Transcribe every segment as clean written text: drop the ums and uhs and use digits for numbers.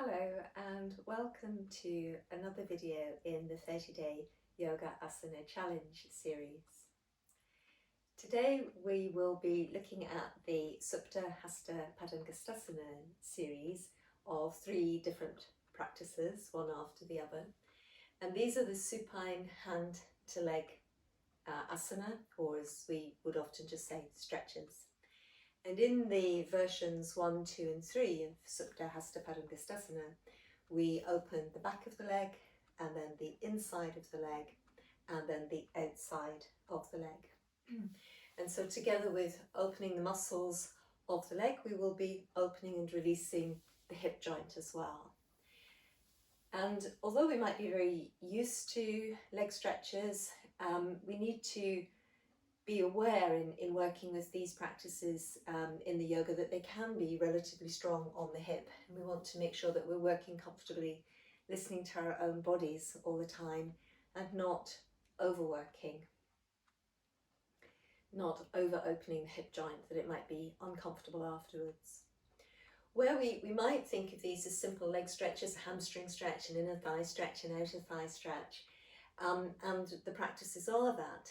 Hello and welcome to another video in the 30-day Yoga Asana Challenge series. Today we will be looking at the Supta Hasta Padangustasana series of 3 different practices, one after the other. And these are the supine hand to leg asana, or as we would often just say, stretches. And in the versions 1, 2 and 3 of Supta Hasta Padangustasana, we open the back of the leg and then the inside of the leg and then the outside of the leg. And so together with opening the muscles of the leg, we will be opening and releasing the hip joint as well. And although we might be very used to leg stretches, we need to be aware in working with these practices in the yoga that they can be relatively strong on the hip, and we want to make sure that we're working comfortably, listening to our own bodies all the time and not overworking, not over opening the hip joint that it might be uncomfortable afterwards. Where we might think of these as simple leg stretches, a hamstring stretch, an inner thigh stretch, an outer thigh stretch, and the practices are that.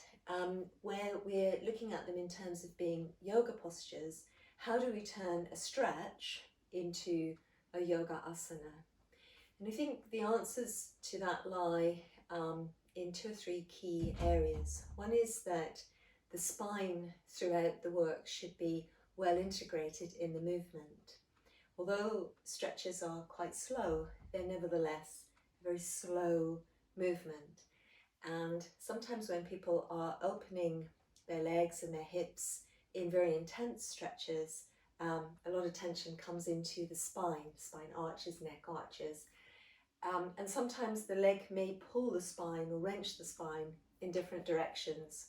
Where we're looking at them in terms of being yoga postures, how do we turn a stretch into a yoga asana? And I think the answers to that lie in 2 or 3 key areas. One is that the spine throughout the work should be well integrated in the movement. Although stretches are quite slow, they're nevertheless a very slow movement. And sometimes when people are opening their legs and their hips in very intense stretches, a lot of tension comes into the spine arches, neck arches. And sometimes the leg may pull the spine or wrench the spine in different directions.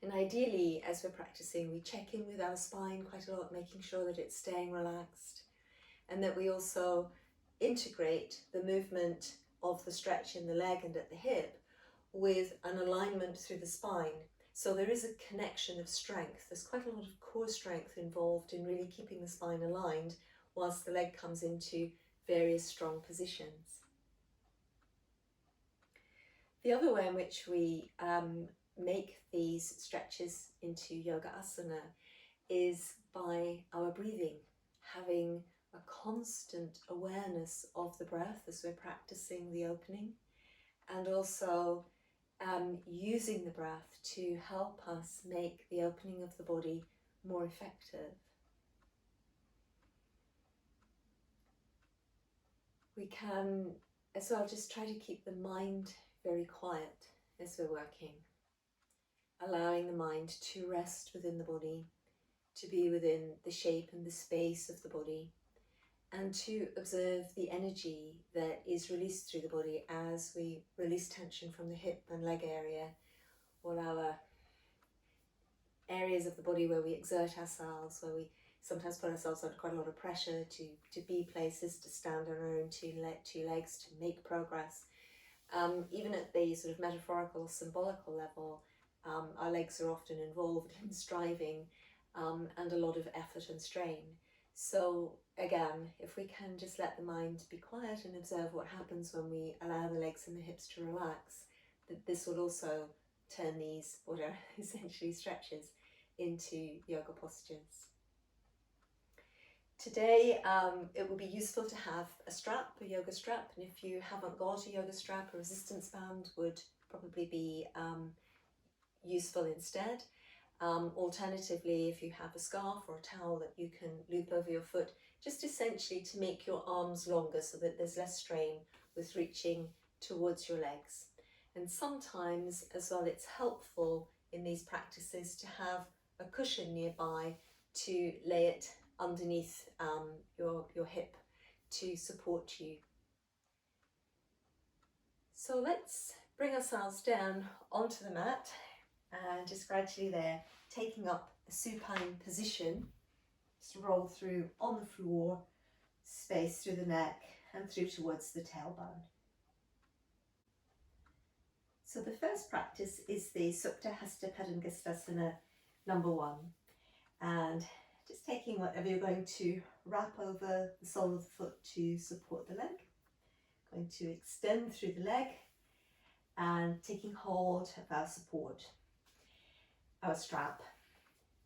And ideally, as we're practicing, we check in with our spine quite a lot, making sure that it's staying relaxed, and that we also integrate the movement of the stretch in the leg and at the hip with an alignment through the spine. So there is a connection of strength. There's quite a lot of core strength involved in really keeping the spine aligned whilst the leg comes into various strong positions. The other way in which we make these stretches into yoga asana is by our breathing, having a constant awareness of the breath as we're practicing the opening, and also using the breath to help us make the opening of the body more effective. We can as well just try to keep the mind very quiet as we're working, allowing the mind to rest within the body, to be within the shape and the space of the body, and to observe the energy that is released through the body as we release tension from the hip and leg area, or our areas of the body where we exert ourselves, where we sometimes put ourselves under quite a lot of pressure to be places, to stand on our own two legs, to make progress. Even at the sort of metaphorical, symbolical level, our legs are often involved in striving and a lot of effort and strain. So again, if we can just let the mind be quiet and observe what happens when we allow the legs and the hips to relax, that this will also turn these, what are essentially stretches, into yoga postures. Today it will be useful to have a strap, a yoga strap, and if you haven't got a yoga strap, a resistance band would probably be useful instead. Alternatively, if you have a scarf or a towel that you can loop over your foot, just essentially to make your arms longer so that there's less strain with reaching towards your legs. And sometimes as well, it's helpful in these practices to have a cushion nearby to lay it underneath your hip to support you. So let's bring ourselves down onto the mat and just gradually there, taking up a supine position. Just roll through on the floor, space through the neck and through towards the tailbone. So the first practice is the Supta Hasta Padangustasana number 1. And just just taking whatever you're going to wrap over the sole of the foot to support the leg. Going to extend through the leg and taking hold of our support, our strap,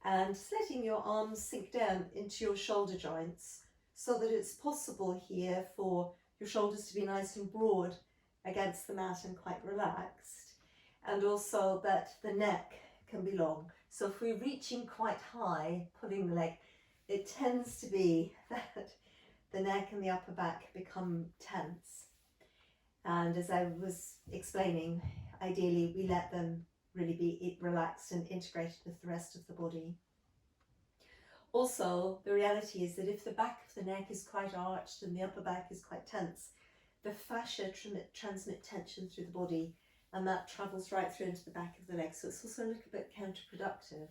and just letting your arms sink down into your shoulder joints so that it's possible here for your shoulders to be nice and broad against the mat and quite relaxed, and also that the neck can be long. So if we're reaching quite high, pulling the leg, it tends to be that the neck and the upper back become tense. And as I was explaining, ideally we let them really be relaxed and integrated with the rest of the body. Also, the reality is that if the back of the neck is quite arched and the upper back is quite tense, the fascia transmit tension through the body, and that travels right through into the back of the leg. So it's also a little bit counterproductive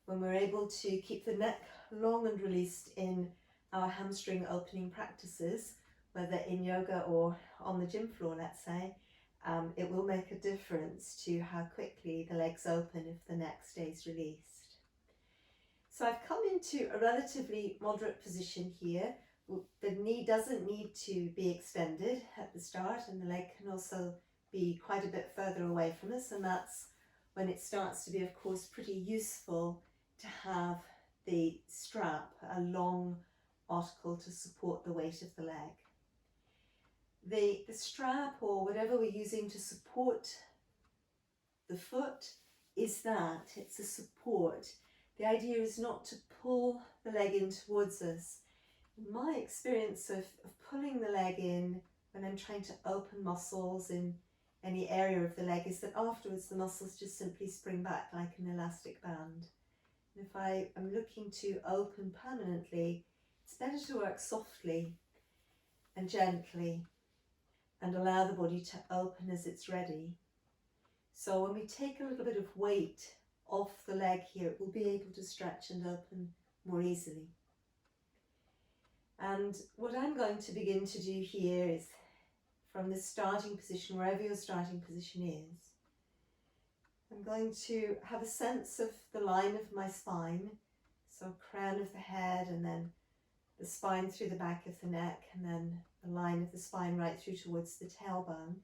when we're able to keep the neck long and released in our hamstring opening practices, whether in yoga or on the gym floor, let's say. It will make a difference to how quickly the legs open if the neck stays released. So I've come into a relatively moderate position here. The knee doesn't need to be extended at the start, and the leg can also be quite a bit further away from us, and that's when it starts to be, of course, pretty useful to have the strap, a long article to support the weight of the leg. The strap, or whatever we're using to support the foot, it's a support. The idea is not to pull the leg in towards us. My experience of pulling the leg in when I'm trying to open muscles in any area of the leg is that afterwards the muscles just simply spring back like an elastic band. And if I am looking to open permanently, it's better to work softly and gently and allow the body to open as it's ready. So when we take a little bit of weight off the leg here, it will be able to stretch and open more easily. And what I'm going to begin to do here is, from the starting position, wherever your starting position is, I'm going to have a sense of the line of my spine, so crown of the head, and then the spine through the back of the neck, and then the line of the spine right through towards the tailbone.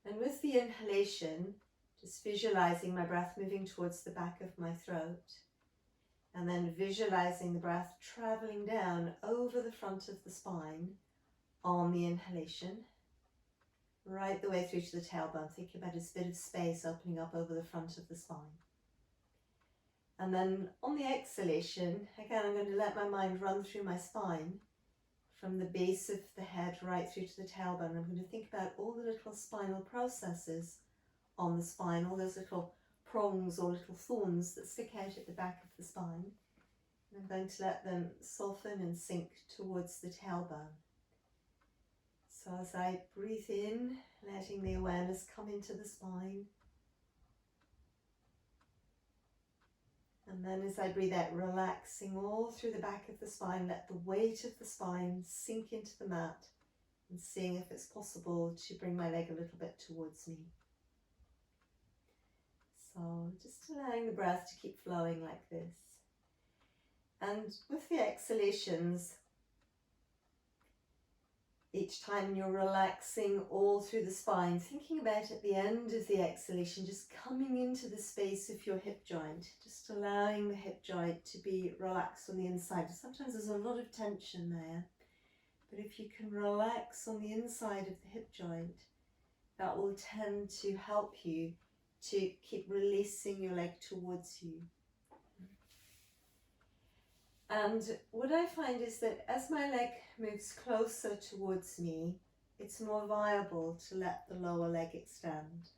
And with the inhalation, just visualizing my breath moving towards the back of my throat, and then visualizing the breath traveling down over the front of the spine on the inhalation, right the way through to the tailbone. Think about this bit of space opening up over the front of the spine. And then on the exhalation, again, I'm going to let my mind run through my spine from the base of the head right through to the tailbone. I'm going to think about all the little spinal processes on the spine, all those little prongs or little thorns that stick out at the back of the spine. And I'm going to let them soften and sink towards the tailbone. So as I breathe in, letting the awareness come into the spine. And then as I breathe out, relaxing all through the back of the spine, let the weight of the spine sink into the mat, and seeing if it's possible to bring my leg a little bit towards me. So just allowing the breath to keep flowing like this. And with the exhalations, each time you're relaxing all through the spine, thinking about at the end of the exhalation, just coming into the space of your hip joint, just allowing the hip joint to be relaxed on the inside. Sometimes there's a lot of tension there, but if you can relax on the inside of the hip joint, that will tend to help you to keep releasing your leg towards you. And what I find is that as my leg moves closer towards me, it's more viable to let the lower leg extend.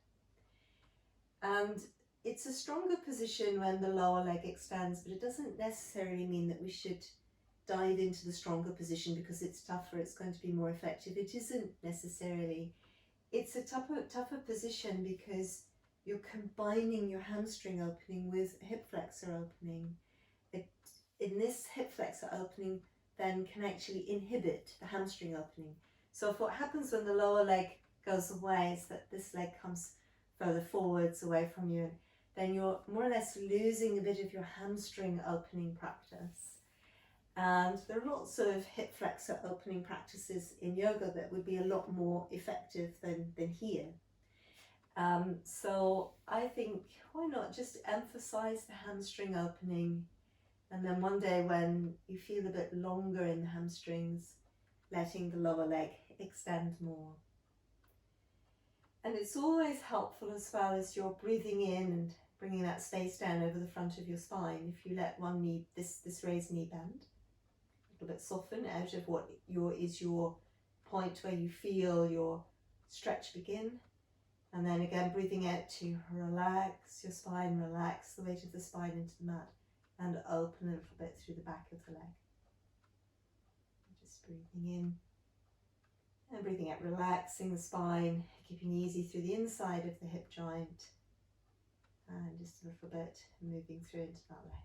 And it's a stronger position when the lower leg extends, but it doesn't necessarily mean that we should dive into the stronger position because it's tougher, it's going to be more effective. It isn't necessarily. It's a tougher position because you're combining your hamstring opening with hip flexor opening. In this hip flexor opening then can actually inhibit the hamstring opening. So if what happens when the lower leg goes away is that this leg comes further forwards away from you, then you're more or less losing a bit of your hamstring opening practice. And there are lots of hip flexor opening practices in yoga that would be a lot more effective than here. So I think, why not just emphasize the hamstring opening, and then one day when you feel a bit longer in the hamstrings, letting the lower leg extend more. And it's always helpful as well as you're breathing in and bringing that space down over the front of your spine. If you let one knee, this raised knee bend, a little bit soften out of what is your point where you feel your stretch begin. And then again, breathing out to relax your spine, relax the weight of the spine into the mat, and open a little bit through the back of the leg. Just breathing in and breathing out, relaxing the spine, keeping easy through the inside of the hip joint, and just a little bit moving through into that leg.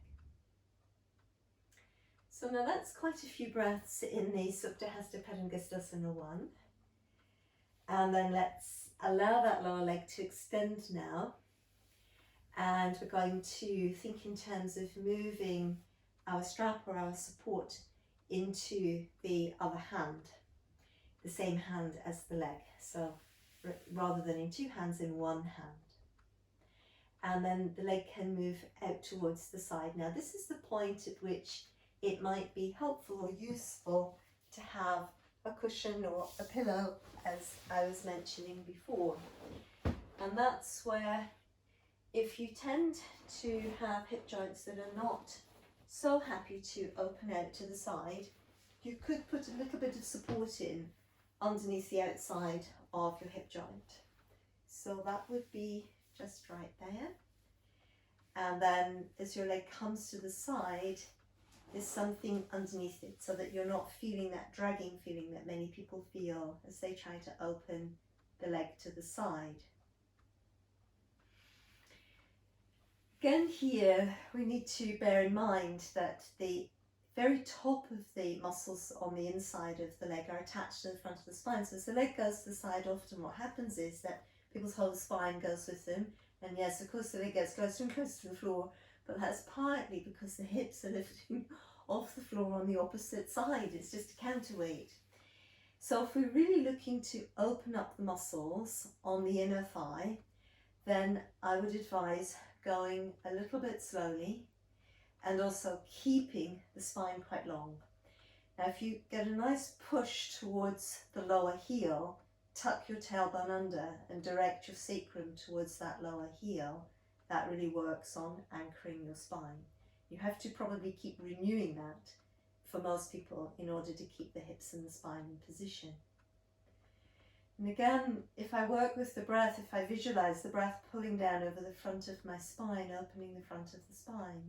So now that's quite a few breaths in the Supta Hasta Padangustasana 1. And then let's allow that lower leg to extend now. And we're going to think in terms of moving our strap or our support into the other hand, the same hand as the leg. So rather than in two hands, in one hand. And then the leg can move out towards the side. Now this is the point at which it might be helpful or useful to have a cushion or a pillow, as I was mentioning before. And that's where, if you tend to have hip joints that are not so happy to open out to the side, you could put a little bit of support in underneath the outside of your hip joint. So that would be just right there. And then as your leg comes to the side, there's something underneath it so that you're not feeling that dragging feeling that many people feel as they try to open the leg to the side. Again here, we need to bear in mind that the very top of the muscles on the inside of the leg are attached to the front of the spine. So as the leg goes to the side, often what happens is that people's whole spine goes with them. And yes, of course the leg gets closer and closer to the floor, but that's partly because the hips are lifting off the floor on the opposite side. It's just a counterweight. So if we're really looking to open up the muscles on the inner thigh, then I would advise going a little bit slowly and also keeping the spine quite long. Now if you get a nice push towards the lower heel, tuck your tailbone under and direct your sacrum towards that lower heel. That really works on anchoring your spine. You have to probably keep renewing that for most people in order to keep the hips and the spine in position. And again, if I work with the breath, if I visualize the breath pulling down over the front of my spine, opening the front of the spine.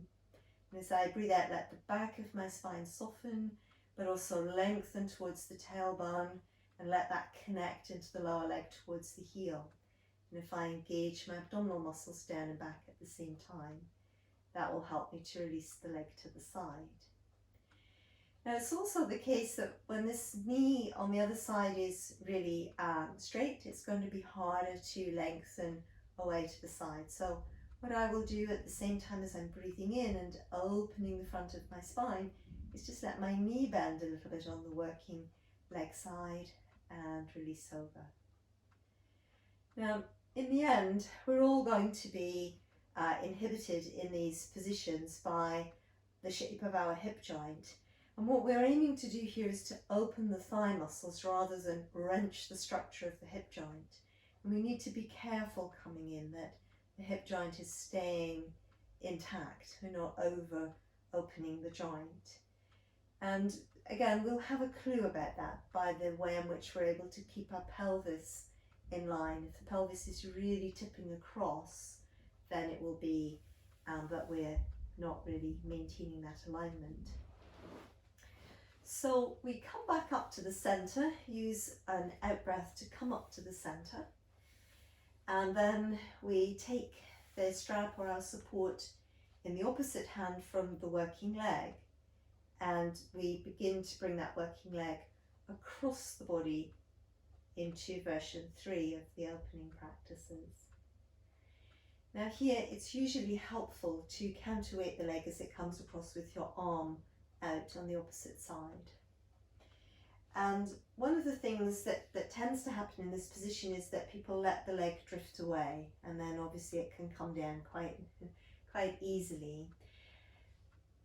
And as I breathe out, let the back of my spine soften, but also lengthen towards the tailbone, and let that connect into the lower leg towards the heel. And if I engage my abdominal muscles down and back at the same time, that will help me to release the leg to the side. Now it's also the case that when this knee on the other side is really straight, it's going to be harder to lengthen away to the side. So what I will do at the same time as I'm breathing in and opening the front of my spine is just let my knee bend a little bit on the working leg side and release over. Now in the end, we're all going to be inhibited in these positions by the shape of our hip joint. And what we're aiming to do here is to open the thigh muscles rather than wrench the structure of the hip joint. And we need to be careful coming in that the hip joint is staying intact. We're not over opening the joint. And again, we'll have a clue about that by the way in which we're able to keep our pelvis in line. If the pelvis is really tipping across, then it will be that we're not really maintaining that alignment. So we come back up to the center, use an out breath to come up to the center, and then we take the strap or our support in the opposite hand from the working leg, and we begin to bring that working leg across the body into version 3 of the opening practices. Now here it's usually helpful to counterweight the leg as it comes across with your arm out on the opposite side. And one of the things that tends to happen in this position is that people let the leg drift away, and then obviously it can come down quite easily.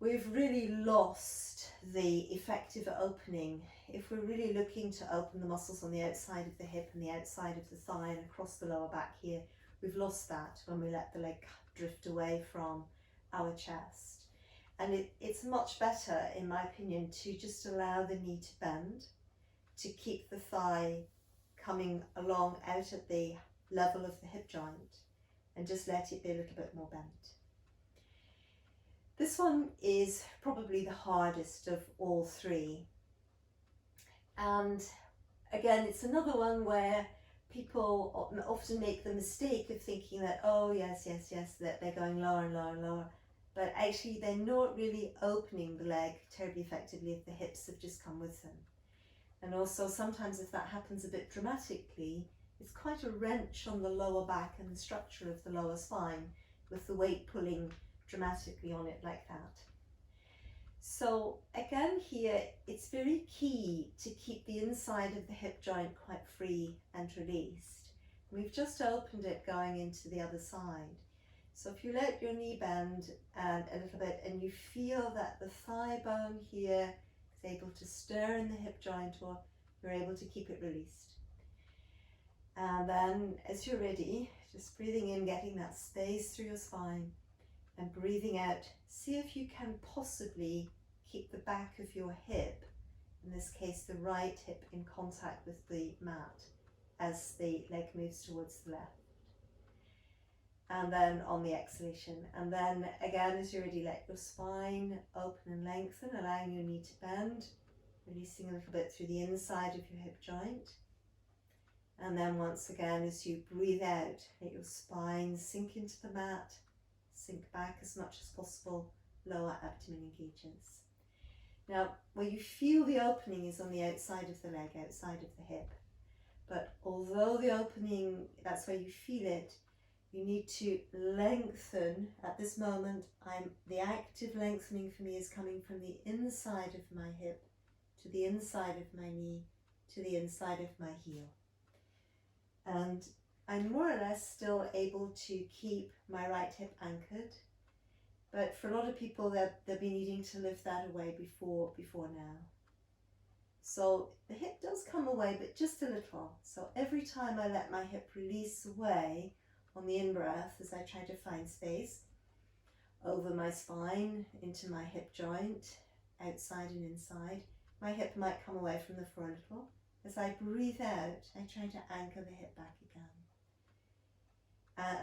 We've really lost the effective opening. If we're really looking to open the muscles on the outside of the hip and the outside of the thigh and across the lower back here, we've lost that when we let the leg drift away from our chest. And it's much better, in my opinion, to just allow the knee to bend, to keep the thigh coming along out at the level of the hip joint, and just let it be a little bit more bent. This one is probably the hardest of all three. And again, it's another one where people often make the mistake of thinking that, oh yes, that they're going lower and lower and lower. But actually they're not really opening the leg terribly effectively if the hips have just come with them. And also sometimes if that happens a bit dramatically, it's quite a wrench on the lower back and the structure of the lower spine with the weight pulling dramatically on it like that. So again here, it's very key to keep the inside of the hip joint quite free and released. We've just opened it going into the other side. So if you let your knee bend and a little bit and you feel that the thigh bone here is able to stir in the hip joint, or you're able to keep it released. And then as you're ready, just breathing in, getting that space through your spine, and breathing out, see if you can possibly keep the back of your hip, in this case the right hip, in contact with the mat as the leg moves towards the left. And then on the exhalation, and then again as you're ready, let your spine open and lengthen, allowing your knee to bend, releasing a little bit through the inside of your hip joint. And then once again, as you breathe out, let your spine sink into the mat, sink back as much as possible, lower abdomen engages. Now, where you feel the opening is on the outside of the leg, outside of the hip. But although the opening, that's where you feel it, you need to lengthen. At this moment, the active lengthening for me is coming from the inside of my hip to the inside of my knee to the inside of my heel. And I'm more or less still able to keep my right hip anchored, but for a lot of people they'll be needing to lift that away before now. So the hip does come away, but just a little. So every time I let my hip release away on the in-breath, as I try to find space over my spine, into my hip joint, outside and inside, my hip might come away from the floor a little. As I breathe out, I try to anchor the hip back again.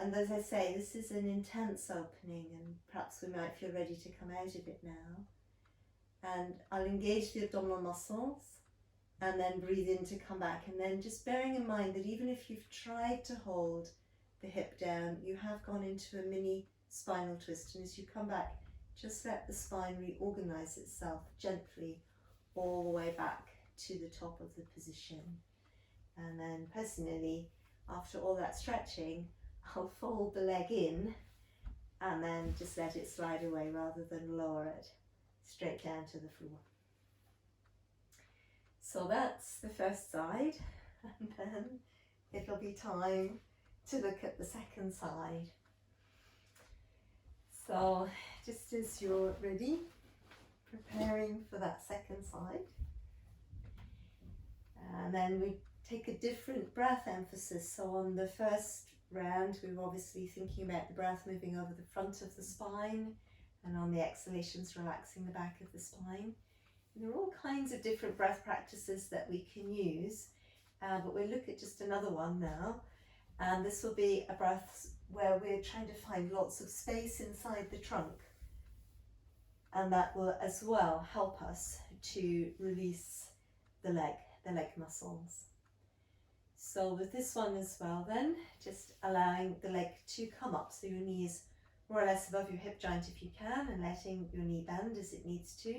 And as I say, this is an intense opening, and perhaps we might feel ready to come out of it now. And I'll engage the abdominal muscles and then breathe in to come back. And then just bearing in mind that even if you've tried to hold the hip down, you have gone into a mini spinal twist. And as you come back, just let the spine reorganize itself gently all the way back to the top of the position. And then personally, after all that stretching, I'll fold the leg in and then just let it slide away rather than lower it straight down to the floor. So that's the first side, and then it'll be time to look at the second side. So just as you're ready, preparing for that second side, and then we take a different breath emphasis. So on the first round, we were obviously thinking about the breath moving over the front of the spine, and on the exhalations, relaxing the back of the spine. And there are all kinds of different breath practices that we can use, but we'll look at just another one now. And this will be a breath where we're trying to find lots of space inside the trunk. And that will as well help us to release the leg muscles. So with this one as well then, just allowing the leg to come up, so your knee is more or less above your hip joint if you can, and letting your knee bend as it needs to.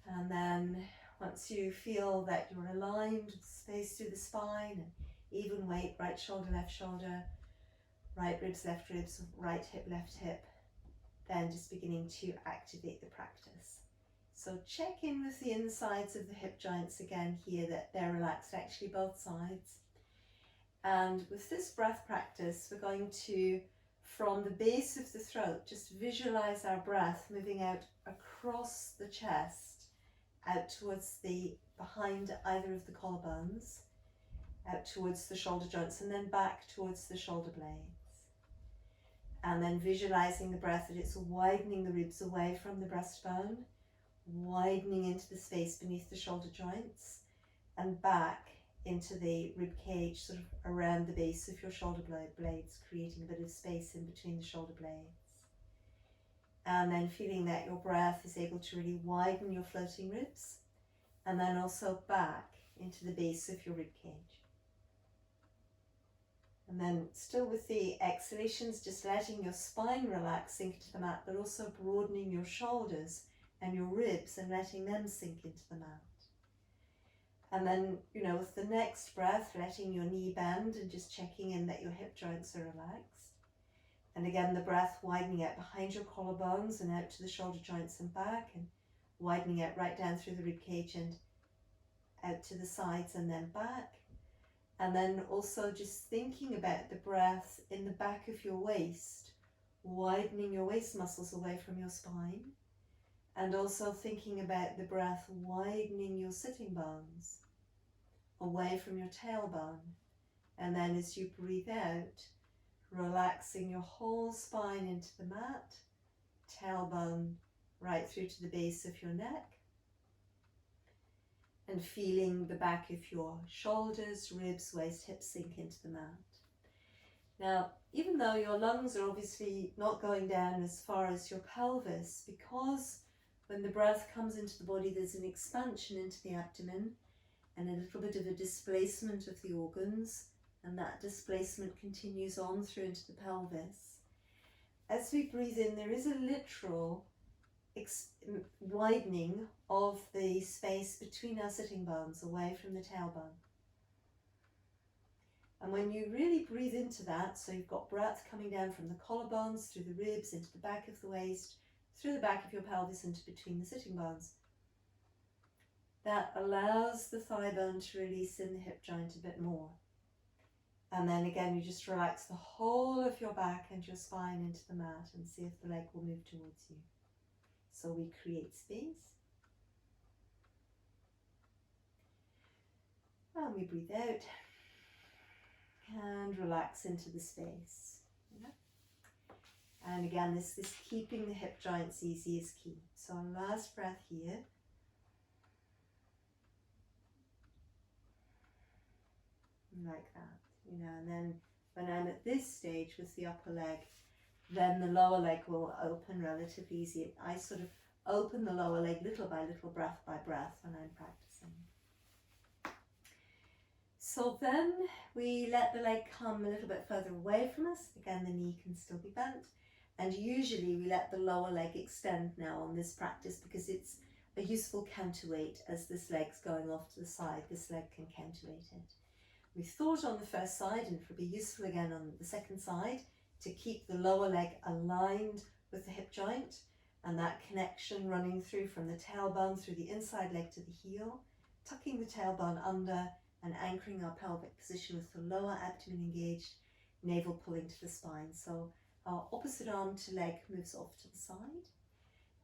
And then once you feel that you're aligned with space through the spine, and even weight, right shoulder, left shoulder, right ribs, right hip, left hip, then just beginning to activate the practice. So check in with the insides of the hip joints again here, that they're relaxed, actually both sides. And with this breath practice, we're going to, from the base of the throat, just visualize our breath moving out across the chest, out towards the behind either of the collarbones, out towards the shoulder joints, and then back towards the shoulder blades. And then visualizing the breath, that it's widening the ribs away from the breastbone, widening into the space beneath the shoulder joints, and back into the rib cage, sort of around the base of your shoulder blades, creating a bit of space in between the shoulder blades. And then feeling that your breath is able to really widen your floating ribs, and then also back into the base of your rib cage. And then still with the exhalations, just letting your spine relax, sink into the mat, but also broadening your shoulders and your ribs and letting them sink into the mat. And then, with the next breath, letting your knee bend and just checking in that your hip joints are relaxed. And again, the breath widening out behind your collarbones and out to the shoulder joints and back, and widening out right down through the rib cage and out to the sides and then back. And then also just thinking about the breath in the back of your waist, widening your waist muscles away from your spine. And also thinking about the breath widening your sitting bones away from your tailbone. And then as you breathe out, relaxing your whole spine into the mat, tailbone right through to the base of your neck. And feeling the back of your shoulders, ribs, waist, hips sink into the mat. Now, even though your lungs are obviously not going down as far as your pelvis, because when the breath comes into the body, there's an expansion into the abdomen and a little bit of a displacement of the organs, and that displacement continues on through into the pelvis. As we breathe in, there is a literal widening of the space between our sitting bones away from the tailbone. And when you really breathe into that, so you've got breath coming down from the collarbones, through the ribs, into the back of the waist, through the back of your pelvis, into between the sitting bones, that allows the thigh bone to release in the hip joint a bit more. And then again, you just relax the whole of your back and your spine into the mat and see if the leg will move towards you. So we create space. And we breathe out and relax into the space. Yeah. And again, this keeping the hip joints easy is key. So last breath here. Like that, and then when I'm at this stage with the upper leg, then the lower leg will open relatively easy. I sort of open the lower leg little by little, breath by breath, when I'm practicing. So then we let the leg come a little bit further away from us. Again, the knee can still be bent. And usually we let the lower leg extend now on this practice, because it's a useful counterweight. As this leg's going off to the side, this leg can counterweight it. We thought on the first side, and it will be useful again on the second side, to keep the lower leg aligned with the hip joint, and that connection running through from the tailbone through the inside leg to the heel, tucking the tailbone under and anchoring our pelvic position with the lower abdomen engaged, navel pulling to the spine. So our opposite arm to leg moves off to the side.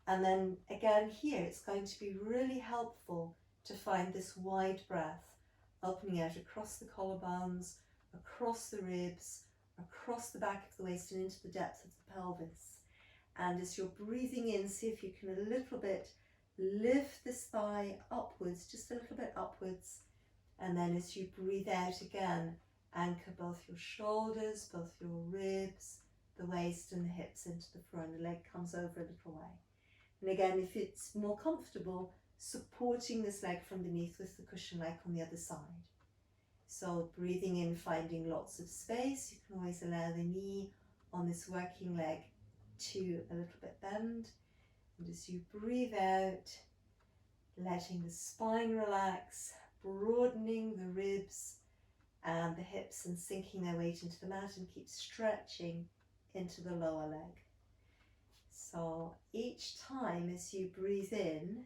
And then again here, it's going to be really helpful to find this wide breath, opening out across the collarbones, across the ribs, across the back of the waist and into the depth of the pelvis. And as you're breathing in, see if you can a little bit lift this thigh upwards, just a little bit upwards. And then as you breathe out again, anchor both your shoulders, both your ribs, the waist and the hips into the floor, and the leg comes over a little way. And again, if it's more comfortable, supporting this leg from beneath with the cushion leg on the other side. So breathing in, finding lots of space. You can always allow the knee on this working leg to a little bit bend. And as you breathe out, letting the spine relax, broadening the ribs, and the hips and sinking their weight into the mat, and keep stretching into the lower leg. So each time as you breathe in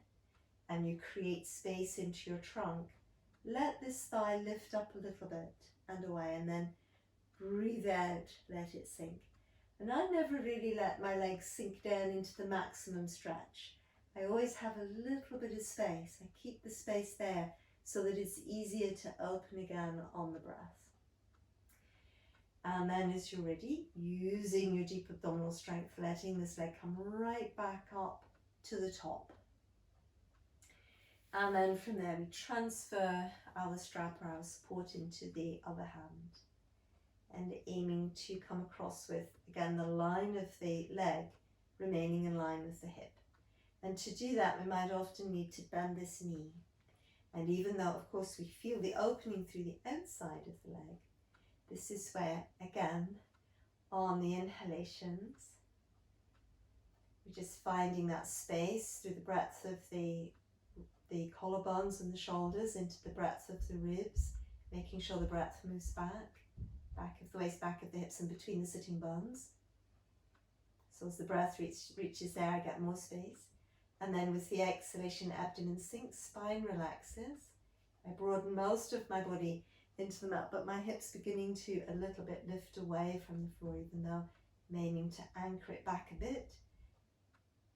and you create space into your trunk, let this thigh lift up a little bit and away, and then breathe out, let it sink. And I never really let my legs sink down into the maximum stretch. I always have a little bit of space. I keep the space there so that it's easier to open again on the breath. And then as you're ready, using your deep abdominal strength, letting this leg come right back up to the top. And then from there we transfer our strap or our support into the other hand, and aiming to come across with, again, the line of the leg remaining in line with the hip. And to do that, we might often need to bend this knee. And even though, of course, we feel the opening through the outside of the leg, this is where, again, on the inhalations, we're just finding that space through the breadth of the collarbones and the shoulders into the breadth of the ribs, making sure the breath moves back of the waist, back of the hips, and between the sitting bones. So as the breath reaches there, I get more space. And then with the exhalation, abdomen sinks, spine relaxes. I broaden most of my body into the mat, but my hips beginning to a little bit lift away from the floor, even though I'm aiming to anchor it back a bit.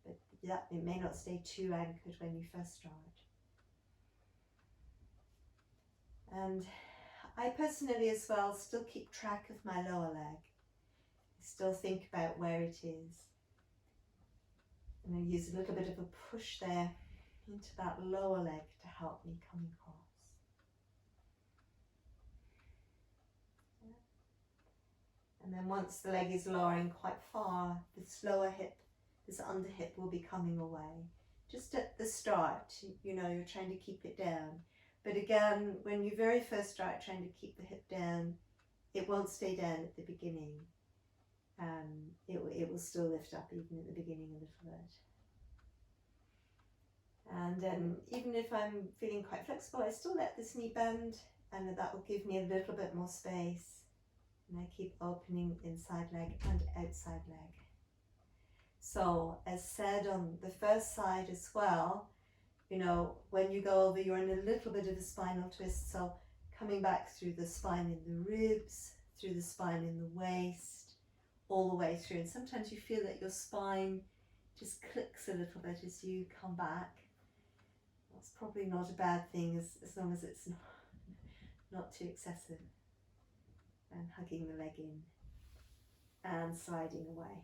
But yeah, it may not stay too anchored when you first start. And I personally as well still keep track of my lower leg. I still think about where it is. And I use a little bit of a push there into that lower leg to help me come across. And then once the leg is lowering quite far, this lower hip, this under hip will be coming away. Just at the start, you know, you're trying to keep it down. But again, when you very first start trying to keep the hip down, it won't stay down at the beginning. It will still lift up even at the beginning a little bit. And even if I'm feeling quite flexible, I still let this knee bend, and that will give me a little bit more space. And I keep opening inside leg and outside leg. So as said on the first side as well, you know, when you go over, you're in a little bit of a spinal twist. So coming back through the spine in the ribs, through the spine in the waist, all the way through. And sometimes you feel that your spine just clicks a little bit as you come back. That's probably not a bad thing as long as it's not too excessive. And hugging the leg in and sliding away.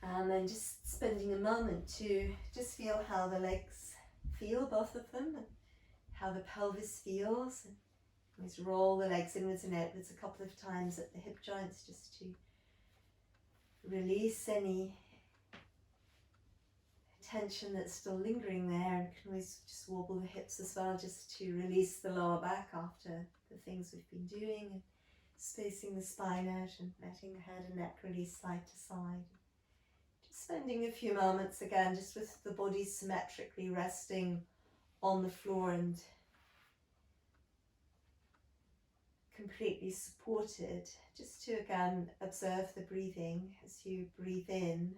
And then just spending a moment to just feel how the legs feel, both of them, and how the pelvis feels. And always roll the legs inwards and outwards a couple of times at the hip joints just to release any tension that's still lingering there, and can always just wobble the hips as well just to release the lower back after the things we've been doing, and spacing the spine out and letting the head and neck release side to side. Just spending a few moments again just with the body symmetrically resting on the floor and completely supported, just to again observe the breathing as you breathe in.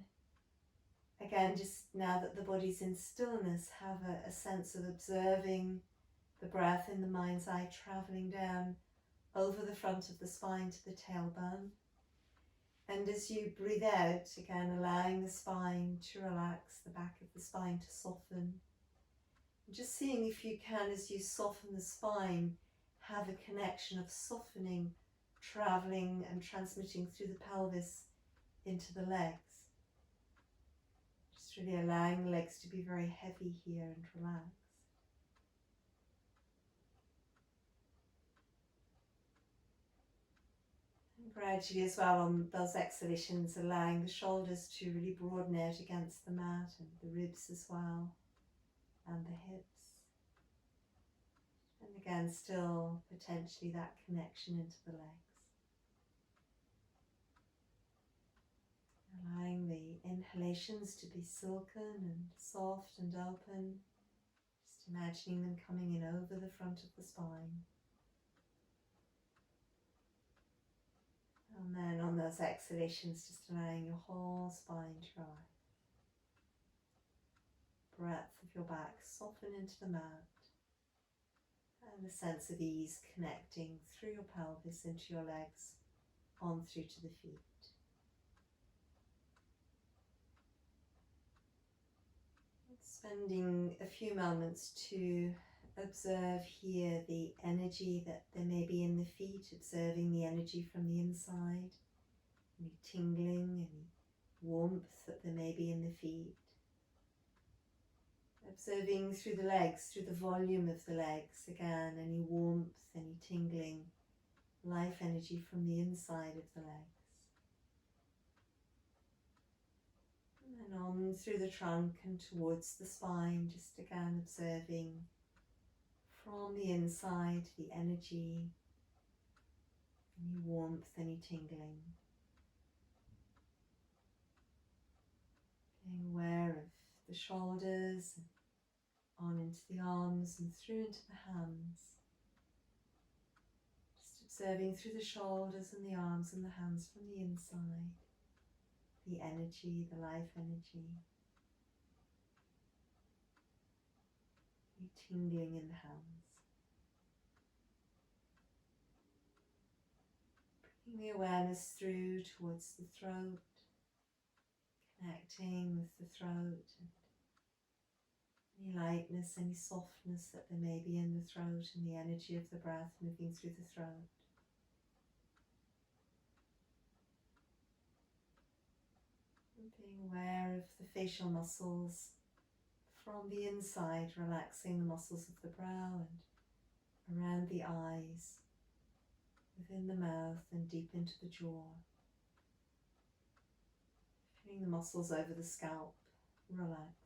Again, just now that the body's in stillness, have a sense of observing the breath in the mind's eye, travelling down over the front of the spine to the tailbone. And as you breathe out, again, allowing the spine to relax, the back of the spine to soften. And just seeing if you can, as you soften the spine, have a connection of softening, travelling and transmitting through the pelvis into the legs. Really allowing the legs to be very heavy here and relax. And gradually as well on those exhalations, allowing the shoulders to really broaden out against the mat, and the ribs as well, and the hips. And again, still potentially that connection into the legs. Allowing the inhalations to be silken and soft and open, just Just imagining them coming in over the front of the spine. And then on those exhalations, just allowing your whole spine to rise. Breadth of your back soften into the mat. And the sense of ease connecting through your pelvis into your legs, on through to the feet. Spending a few moments to observe here the energy that there may be in the feet, observing the energy from the inside, any tingling, any warmth that there may be in the feet. Observing through the legs, through the volume of the legs, again, any warmth, any tingling, life energy from the inside of the legs. And then on through the trunk and towards the spine, just again observing from the inside the energy, any warmth, any tingling. Being aware of the shoulders, on into the arms and through into the hands. Just observing through the shoulders and the arms and the hands from the inside, the energy, the life energy. Any tingling in the hands. Bringing the awareness through towards the throat, connecting with the throat, and any lightness, any softness that there may be in the throat, and the energy of the breath moving through the throat. And being aware of the facial muscles from the inside, relaxing the muscles of the brow and around the eyes, within the mouth and deep into the jaw. Feeling the muscles over the scalp relaxed.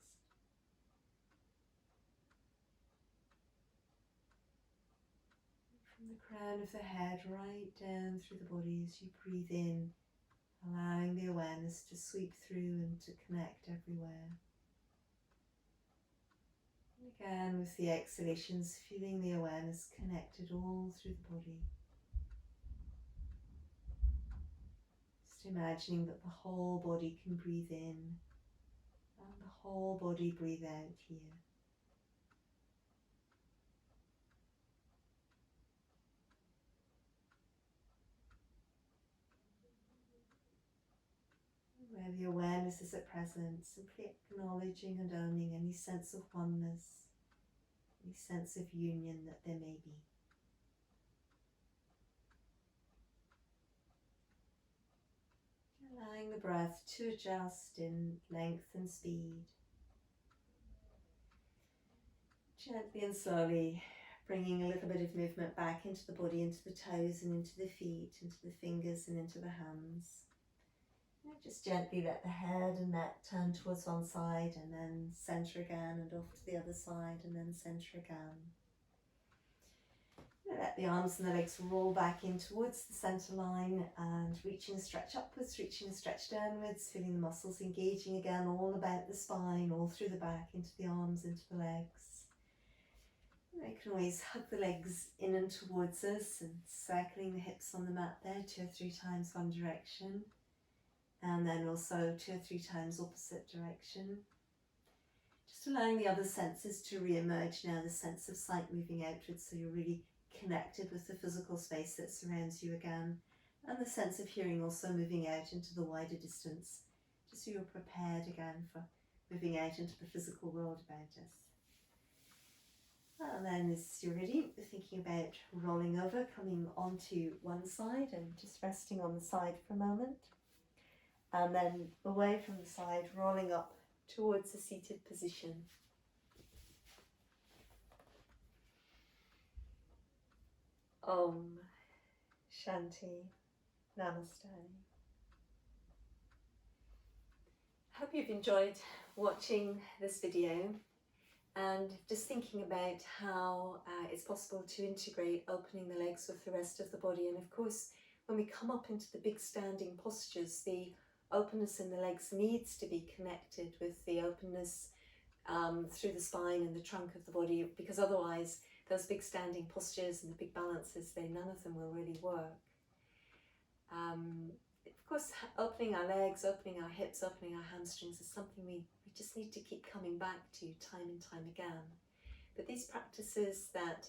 From the crown of the head right down through the body as you breathe in, allowing the awareness to sweep through and to connect everywhere. And again with the exhalations, feeling the awareness connected all through the body. Just imagining that the whole body can breathe in and the whole body breathe out here. Where the awareness is at present, simply acknowledging and owning any sense of oneness, any sense of union that there may be. Allowing the breath to adjust in length and speed. Gently and slowly bringing a little bit of movement back into the body, into the toes and into the feet, into the fingers and into the hands. And just gently let the head and neck turn towards one side and then center again and off to the other side and then center again. Let the arms and the legs roll back in towards the center line and reaching a stretch upwards, reaching a stretch downwards, feeling the muscles engaging again all about the spine, all through the back, into the arms, into the legs. And I can always hug the legs in and towards us and circling the hips on the mat there 2 or 3 times one direction. And then also 2 or 3 times opposite direction. Just allowing the other senses to re-emerge now, the sense of sight moving outwards, so you're really connected with the physical space that surrounds you again, and the sense of hearing also moving out into the wider distance, just so you're prepared again for moving out into the physical world about us. And then as you're ready, thinking about rolling over, coming onto one side and just resting on the side for a moment. And then away from the side, rolling up towards a seated position. Om Shanti Namaste. I hope you've enjoyed watching this video and just thinking about how it's possible to integrate opening the legs with the rest of the body. And of course, when we come up into the big standing postures, the openness in the legs needs to be connected with the openness through the spine and the trunk of the body, because otherwise those big standing postures and the big balances, none of them will really work. Of course, opening our legs, opening our hips, opening our hamstrings is something we just need to keep coming back to time and time again. But these practices that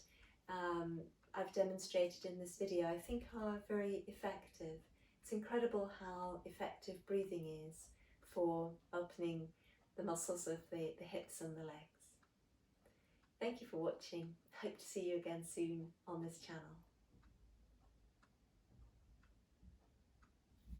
I've demonstrated in this video, I think are very effective. It's incredible how effective breathing is for opening the muscles of the hips and the legs. Thank you for watching. Hope to see you again soon on this channel.